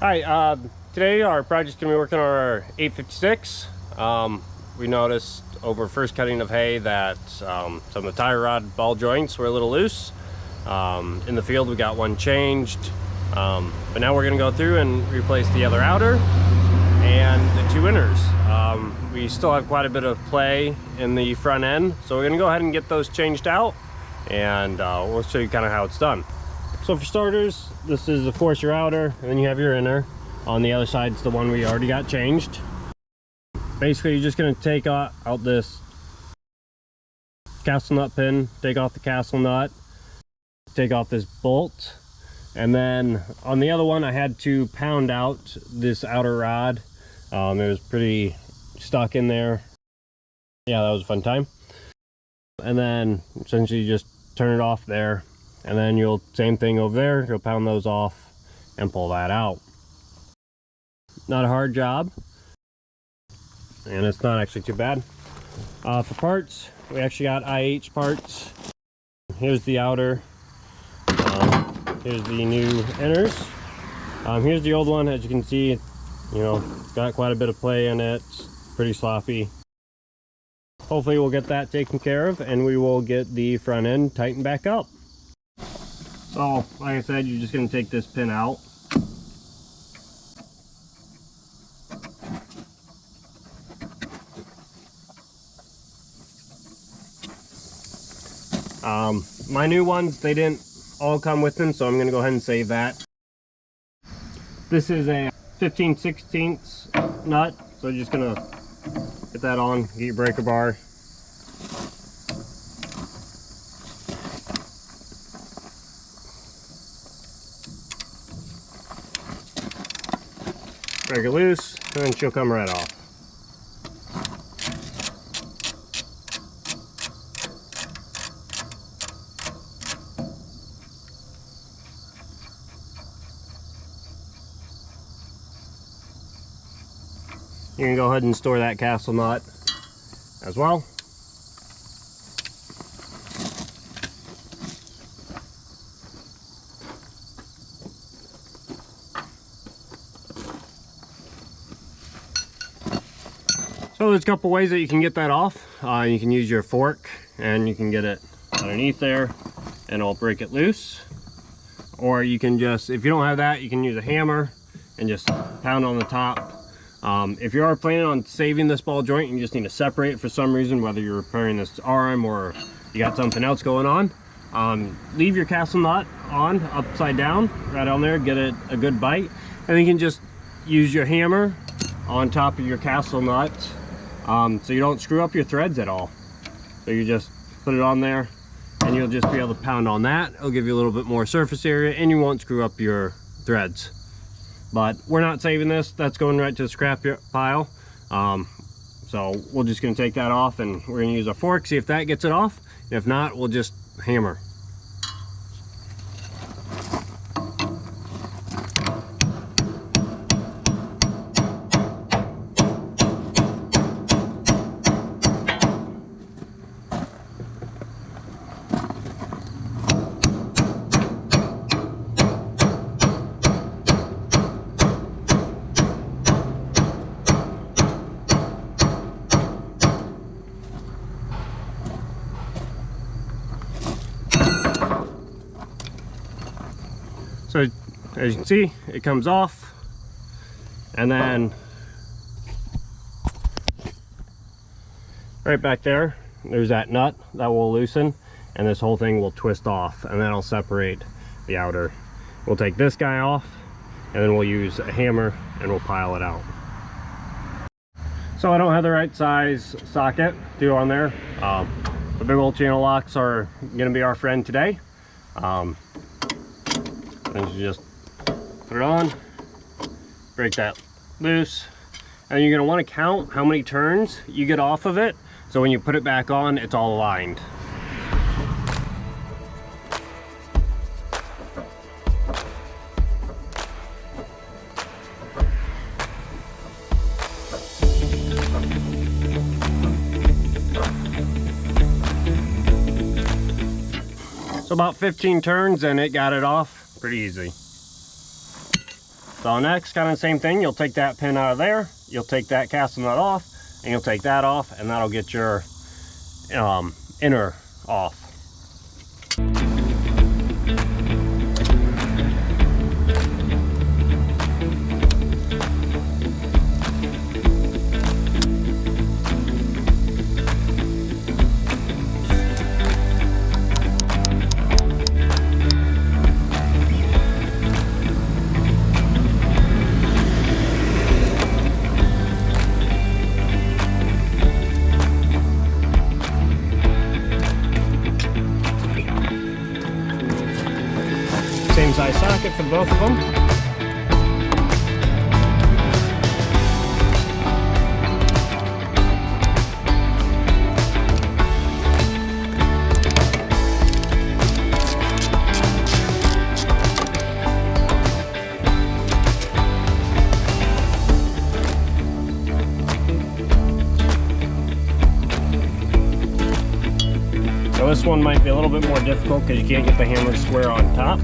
Hi, today our project's going to be working on our 856. We noticed over first cutting of hay that some of the tie rod ball joints were a little loose. In the field we got one changed, but now we're going to go through and replace the other outer and the two inners. We still have quite a bit of play in the front end, so we're going to go ahead and get those changed out, and we'll show you kind of how it's done. So for starters, this is of course your outer, and then you have your inner. On the other side is the one we already got changed. Basically, you're just going to take out this castle nut pin, take off the castle nut, take off this bolt, and then on the other one I had to pound out this outer rod. It was pretty stuck in there. Yeah, that was a fun time. And then essentially you just turn it off there, and then you'll same thing over there, you'll pound those off and pull that out. Not a hard job, and it's not actually too bad. For parts, we actually got IH parts. Here's the outer, here's the new inners. Here's the old one. As you can see, it's got quite a bit of play in it. It's pretty sloppy. Hopefully we'll get that taken care of, and we will get the front end tightened back up. So, like I said, you're just going to take this pin out. My new ones, they didn't all come with them, so I'm going to go ahead and save that. This is a 15/16 nut, so you're just going to get that on, get your breaker bar. Break it loose, and then she'll come right off. You can go ahead and store that castle nut as well. So there's a couple ways that you can get that off. You can use your fork and you can get it underneath there and it'll break it loose. Or you can just, if you don't have that, you can use a hammer and just pound on the top. If you are planning on saving this ball joint, you just need to separate it for some reason, whether you're repairing this arm or you got something else going on. Leave your castle nut on upside down, right on there, get it a good bite, and then you can just use your hammer on top of your castle nut, so you don't screw up your threads at all. So you just put it on there and you'll just be able to pound on that. It'll give you a little bit more surface area and you won't screw up your threads. But we're not saving this, that's going right to the scrap pile. So we're just going to take that off, and we're going to use a fork, see if that gets it off. If not, we'll just hammer. So as you can see, it comes off, and then right back there's that nut that will loosen, and this whole thing will twist off, and that'll separate the outer. We'll take this guy off, and then we'll use a hammer and we'll pile it out. So I don't have the right size socket to on there. The big old channel locks are going to be our friend today. And you just put it on, break that loose, and you're going to want to count how many turns you get off of it, so when you put it back on, it's all aligned. So about 15 turns and it got it off pretty easy. So next, kind of the same thing, you'll take that pin out of there, you'll take that castle nut off, and you'll take that off, and that'll get your inner off. Same size socket for both of them. So this one might be a little bit more difficult because you can't get the hammer square on top.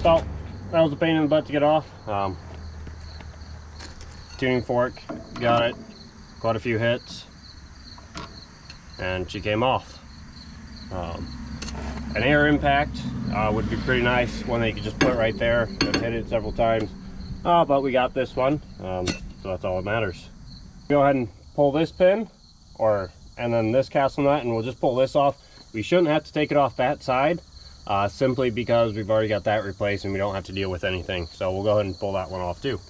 So that was a pain in the butt to get off. Tuning fork, got it, quite a few hits, and she came off. An air impact would be pretty nice, one that you could just put right there. I've hit it several times, but we got this one, so that's all that matters. Go ahead and pull this pin, and then this castle nut, and we'll just pull this off. We shouldn't have to take it off that side, simply because we've already got that replaced and we don't have to deal with anything. So we'll go ahead and pull that one off too.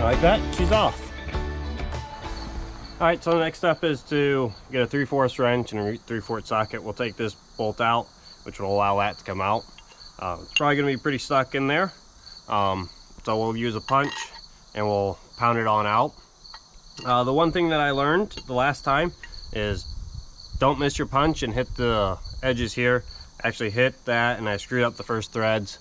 Like that, she's off. Alright, so the next step is to get a 3/4 wrench and a 3/4 socket. We'll take this bolt out, which will allow that to come out. It's probably going to be pretty stuck in there. So we'll use a punch and we'll pound it on out. The one thing that I learned the last time is don't miss your punch and hit the edges here. Actually hit that, and I screwed up the first threads.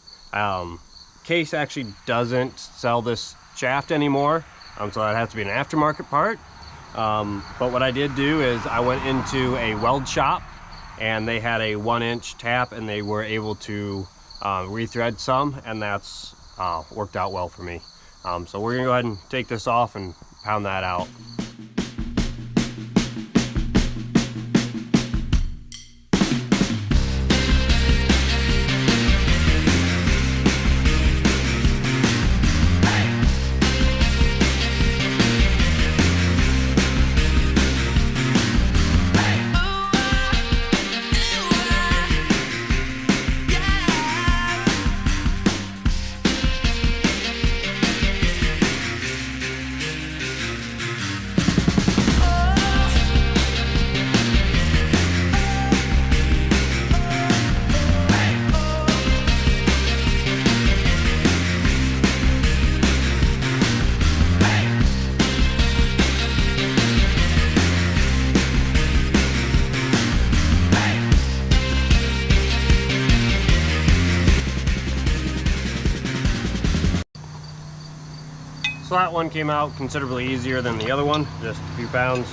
Case actually doesn't sell this shaft anymore, so that has to be an aftermarket part. But what I did do is I went into a weld shop and they had a 1-inch tap and they were able to rethread some, and that's worked out well for me. So we're gonna go ahead and take this off and pound that out. So that one came out considerably easier than the other one, just a few pounds,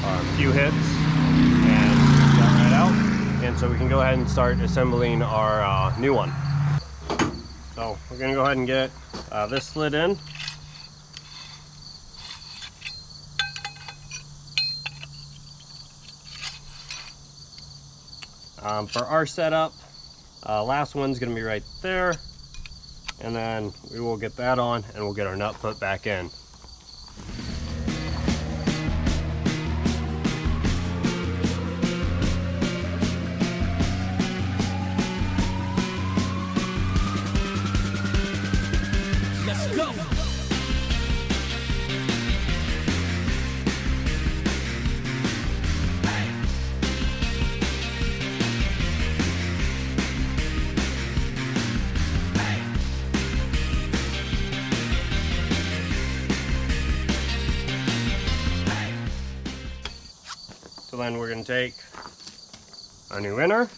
a few hits, and got right out. And so we can go ahead and start assembling our new one. So we're gonna go ahead and get this slid in. For our setup, last one's gonna be right there, and then we will get that on and we'll get our nut put back in. Let's go. So then we're going to take our new inner,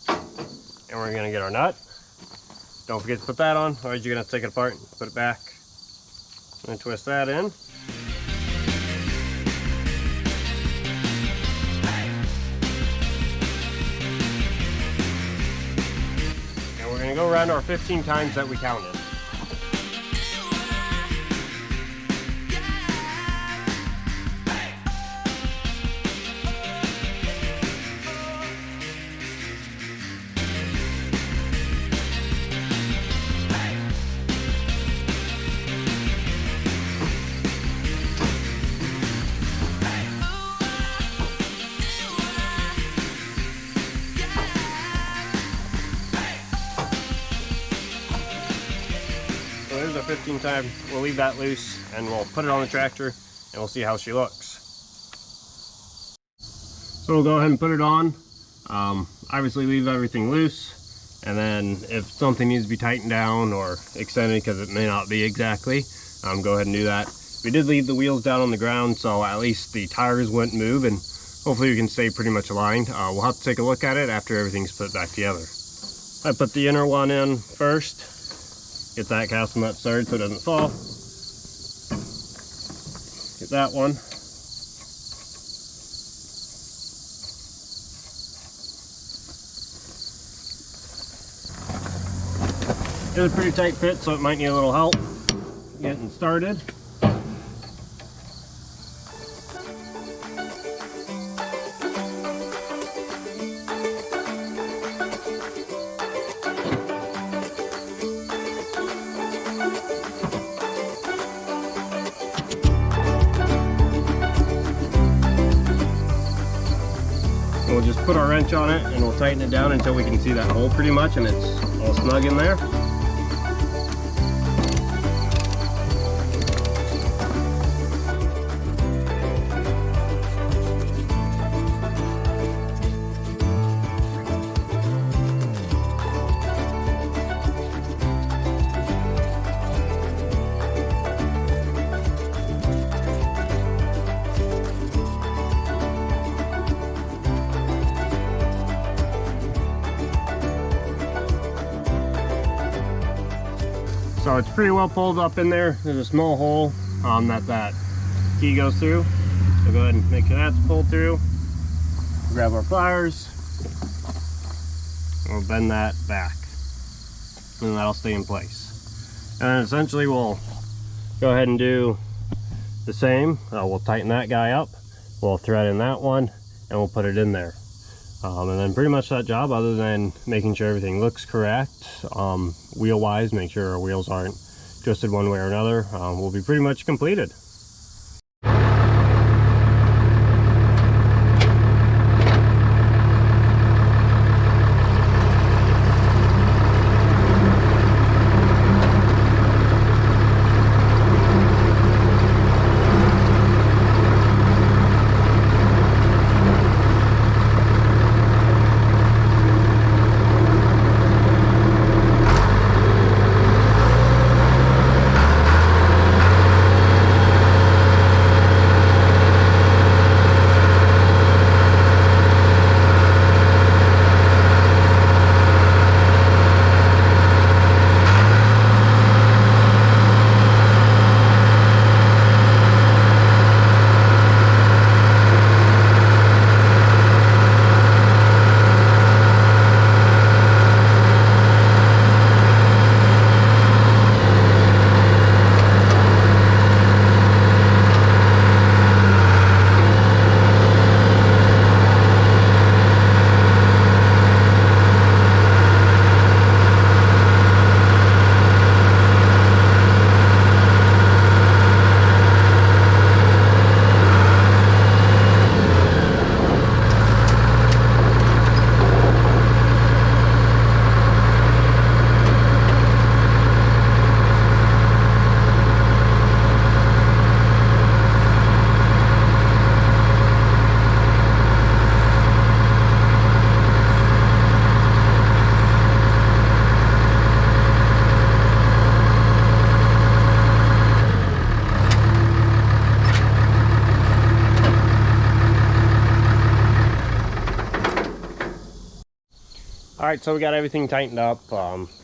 and we're going to get our nut. Don't forget to put that on, otherwise you're going to have to take it apart and put it back. And twist that in. And we're going to go around our 15 times that we counted. So there's our 15 time. We'll leave that loose and we'll put it on the tractor and we'll see how she looks. So we'll go ahead and put it on. Obviously leave everything loose, and then if something needs to be tightened down or extended because it may not be exactly, go ahead and do that. We did leave the wheels down on the ground, so at least the tires wouldn't move, and hopefully we can stay pretty much aligned. We'll have to take a look at it after everything's put back together. I put the inner one in first. Get that casting nut started so it doesn't fall. Get that one. It's a pretty tight fit, so it might need a little help getting started. We'll just put our wrench on it and we'll tighten it down until we can see that hole pretty much and it's all snug in there. So it's pretty well pulled up in there. There's a small hole that key goes through. So go ahead and make sure that's pulled through. Grab our pliers. And we'll bend that back. And that'll stay in place. And then essentially we'll go ahead and do the same. We'll tighten that guy up. We'll thread in that one and we'll put it in there. And then pretty much that job, other than making sure everything looks correct, wheel wise, make sure our wheels aren't twisted one way or another, will be pretty much completed. All right, so we got everything tightened up,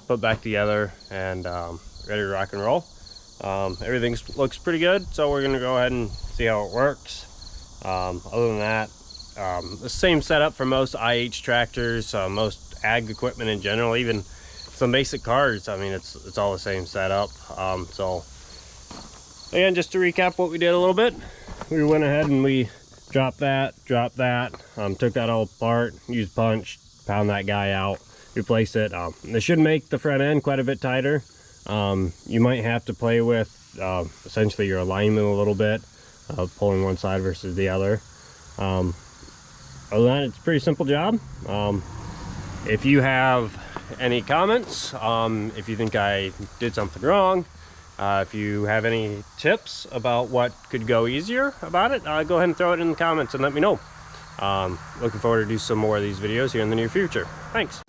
put back together, and ready to rock and roll. Everything looks pretty good, so we're gonna go ahead and see how it works. Other than that, the same setup for most IH tractors, most ag equipment in general, even some basic cars. I mean, it's all the same setup. So again, just to recap what we did a little bit, we went ahead and we dropped that, took that all apart, used punch, pound that guy out, replace it. This should make the front end quite a bit tighter. You might have to play with essentially your alignment a little bit, pulling one side versus the other. Other than that, it's a pretty simple job. If you have any comments, if you think I did something wrong, if you have any tips about what could go easier about it, go ahead and throw it in the comments and let me know. Looking forward to do some more of these videos here in the near future. Thanks.